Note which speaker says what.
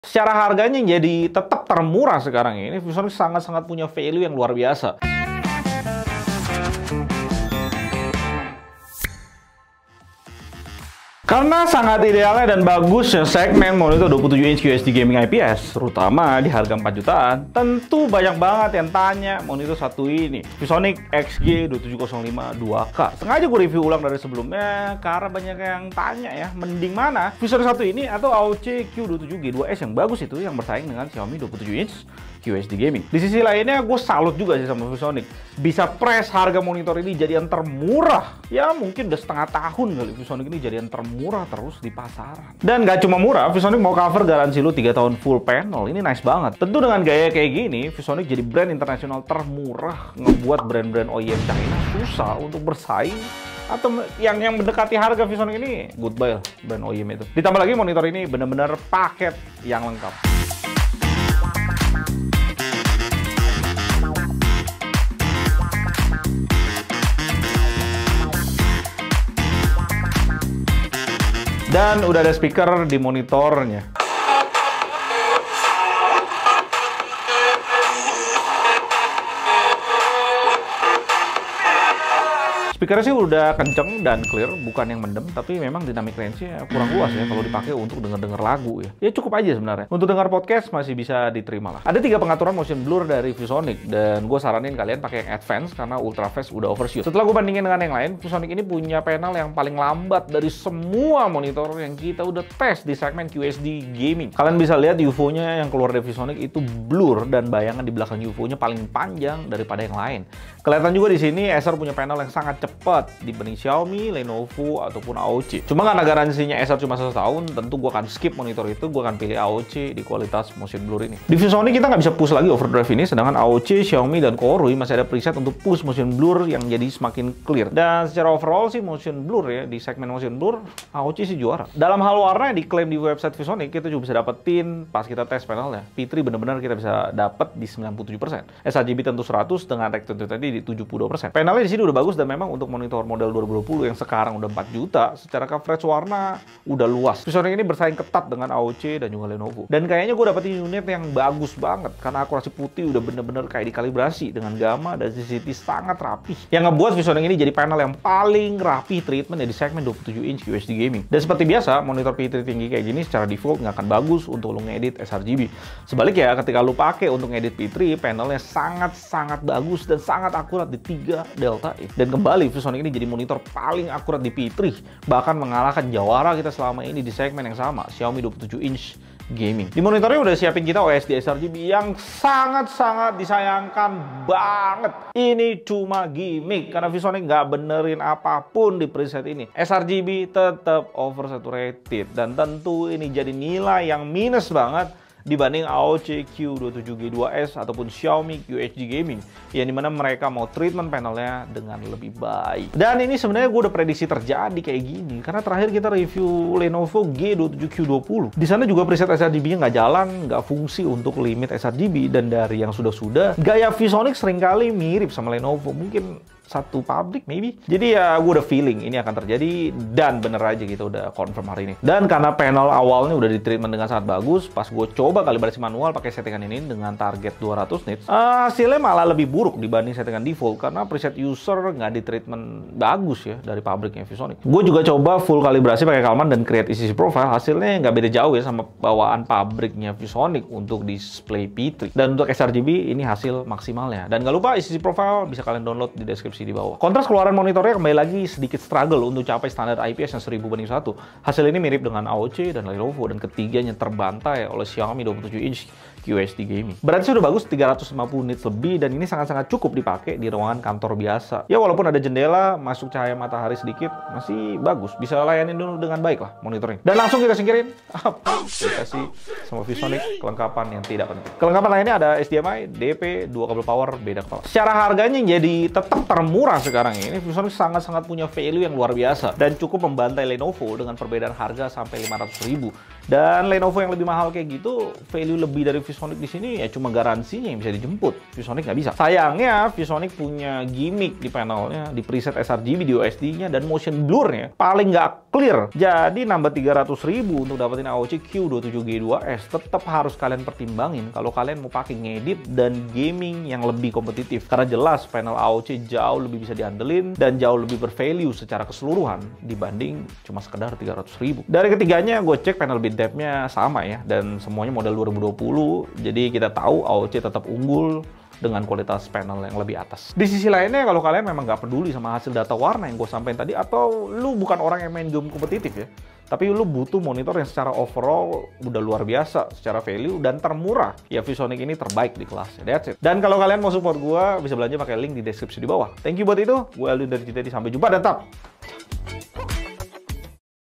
Speaker 1: Secara harganya jadi tetap termurah sekarang ini. ViewSonic sangat-sangat punya value yang luar biasa. Karena sangat idealnya dan bagusnya segmen monitor 27 inch QHD Gaming IPS, terutama di harga 4 jutaan, tentu banyak banget yang tanya monitor satu ini, ViewSonic XG2705 2K. Sengaja gue review ulang dari sebelumnya, karena banyak yang tanya ya, mending mana ViewSonic satu ini atau AOC Q27G2S yang bagus itu, yang bersaing dengan Xiaomi 27 inch QHD Gaming. Di sisi lainnya, gue salut juga sih sama ViewSonic. Bisa press harga monitor ini jadi yang termurah. Ya mungkin udah setengah tahun kali ViewSonic ini jadi yang termurah terus di pasaran. Dan gak cuma murah, ViewSonic mau cover garansi lu 3 tahun full panel. Ini nice banget. Tentu dengan gaya kayak gini, ViewSonic jadi brand internasional termurah. Ngebuat brand-brand OEM China susah untuk bersaing. Atau yang mendekati harga ViewSonic ini, goodbye lah brand OEM itu. Ditambah lagi monitor ini bener-bener paket yang lengkap. Dan udah ada speaker di monitornya. Speakernya sih udah kenceng dan clear, bukan yang mendem, tapi memang dynamic range-nya kurang luas ya kalau dipakai untuk denger-denger lagu ya. Ya cukup aja sebenarnya. Untuk dengar podcast masih bisa diterima lah. Ada 3 pengaturan motion blur dari ViewSonic, dan gue saranin kalian pakai yang advance karena ultra fast udah overshoot. Setelah gue bandingin dengan yang lain, ViewSonic ini punya panel yang paling lambat dari semua monitor yang kita udah tes di segmen QHD Gaming. Kalian bisa lihat UFO-nya yang keluar dari ViewSonic itu blur, dan bayangan di belakang UFO-nya paling panjang daripada yang lain. Kelihatan juga di sini Acer punya panel yang sangat cepat dibanding Xiaomi, Lenovo, ataupun AOC. Cuma karena garansinya Acer cuma 1 tahun, tentu gue akan skip monitor itu, gue akan pilih AOC di kualitas motion blur ini. Di ViewSonic kita nggak bisa push lagi overdrive ini, sedangkan AOC, Xiaomi, dan Koroi masih ada preset untuk push motion blur yang jadi semakin clear. Dan secara overall sih motion blur ya, di segmen motion blur, AOC sih juara. Dalam hal warna yang diklaim di website ViewSonic, kita juga bisa dapetin pas kita tes panelnya. P3 bener-bener kita bisa dapet di 97%. sRGB tentu 100 dengan rec tentu tadi di 72%. Panelnya di sini udah bagus, dan memang untuk monitor model 2020 yang sekarang udah 4 juta, secara coverage warna udah luas. ViewSonic ini bersaing ketat dengan AOC dan juga Lenovo. Dan kayaknya gue dapetin unit yang bagus banget, karena akurasi putih udah bener-bener kayak dikalibrasi dengan gamma dan sensitivity sangat rapih. Yang ngebuat ViewSonic ini jadi panel yang paling rapi treatment ya di segmen 27 inch QHD Gaming. Dan seperti biasa, monitor P3 tinggi kayak gini secara default nggak akan bagus untuk lo ngedit sRGB. Sebaliknya, ketika lo pakai untuk ngedit P3, panelnya sangat-sangat bagus dan sangat akurat di 3 delta E. Dan kembali, ViewSonic ini jadi monitor paling akurat di P3, bahkan mengalahkan jawara kita selama ini di segmen yang sama, Xiaomi 27 inch Gaming. Di monitornya udah siapin kita OSD sRGB yang sangat-sangat disayangkan banget. Ini cuma gimmick, karena ViewSonic nggak benerin apapun di preset ini. sRGB tetap oversaturated, dan tentu ini jadi nilai yang minus banget dibanding AOC Q27G2S ataupun Xiaomi QHD Gaming, yang dimana mereka mau treatment panelnya dengan lebih baik. Dan ini sebenarnya gue udah prediksi terjadi kayak gini, karena terakhir kita review Lenovo G27Q20. Di sana juga preset sRGB-nya nggak jalan, nggak fungsi untuk limit sRGB, dan dari yang sudah-sudah, gaya ViewSonic seringkali mirip sama Lenovo, mungkin satu pabrik maybe. Jadi ya gue udah feeling ini akan terjadi, dan bener aja kita udah confirm hari ini. Dan karena panel awalnya udah di treatment dengan sangat bagus, pas gue coba kalibrasi manual pakai settingan ini dengan target 200 nits, hasilnya malah lebih buruk dibanding settingan default, karena preset user nggak di treatment bagus ya dari pabriknya ViewSonic. Gue juga coba full kalibrasi pakai Kalman dan create ECC profile, hasilnya nggak beda jauh ya sama bawaan pabriknya ViewSonic untuk display P3. Dan untuk sRGB ini hasil maksimalnya. Dan nggak lupa ECC profile bisa kalian download di deskripsi di bawah. Kontras keluaran monitornya kembali lagi sedikit struggle untuk capai standar IPS yang 1000:1. Hasil ini mirip dengan AOC dan Lenovo, dan ketiganya terbantai oleh Xiaomi 27 inch QHD Gaming. Berarti sudah bagus 350 nits lebih, dan ini sangat-sangat cukup dipakai di ruangan kantor biasa. Ya walaupun ada jendela, masuk cahaya matahari sedikit, masih bagus. Bisa layanin dulu dengan baik lah monitornya. Dan langsung kita singkirin aplikasi sama ViewSonic kelengkapan yang tidak penting. Kelengkapan lainnya ada HDMI, DP, 2 kabel power, beda kepala. Secara harganya jadi tetap termurah sekarang ini. ViewSonic sangat-sangat punya value yang luar biasa, dan cukup membantai Lenovo dengan perbedaan harga sampai 500.000. Dan Lenovo yang lebih mahal kayak gitu, value lebih dari ViewSonic di sini ya cuma garansinya yang bisa dijemput. ViewSonic nggak bisa. Sayangnya ViewSonic punya gimmick di panelnya, di preset sRGB, di OSD-nya, dan motion blur-nya paling nggak clear. Jadi nambah 300.000 untuk dapetin AOC Q27G2S tetap harus kalian pertimbangin kalau kalian mau pakai ngedit dan gaming yang lebih kompetitif. Karena jelas panel AOC jauh lebih bisa diandelin dan jauh lebih bervalue secara keseluruhan dibanding cuma sekedar 300.000. Dari ketiganya gue cek panel bit depth-nya sama ya, dan semuanya model 2020, jadi kita tahu AOC tetap unggul dengan kualitas panel yang lebih atas. Di sisi lainnya, kalau kalian memang nggak peduli sama hasil data warna yang gue sampaikan tadi, atau lu bukan orang yang main game kompetitif ya, tapi lu butuh monitor yang secara overall udah luar biasa, secara value dan termurah, ya ViewSonic ini terbaik di kelasnya. That's it. Dan kalau kalian mau support gue, bisa belanja pakai link di deskripsi di bawah. Thank you buat itu. Gue Aldo dari GTD, sampai jumpa dan tetap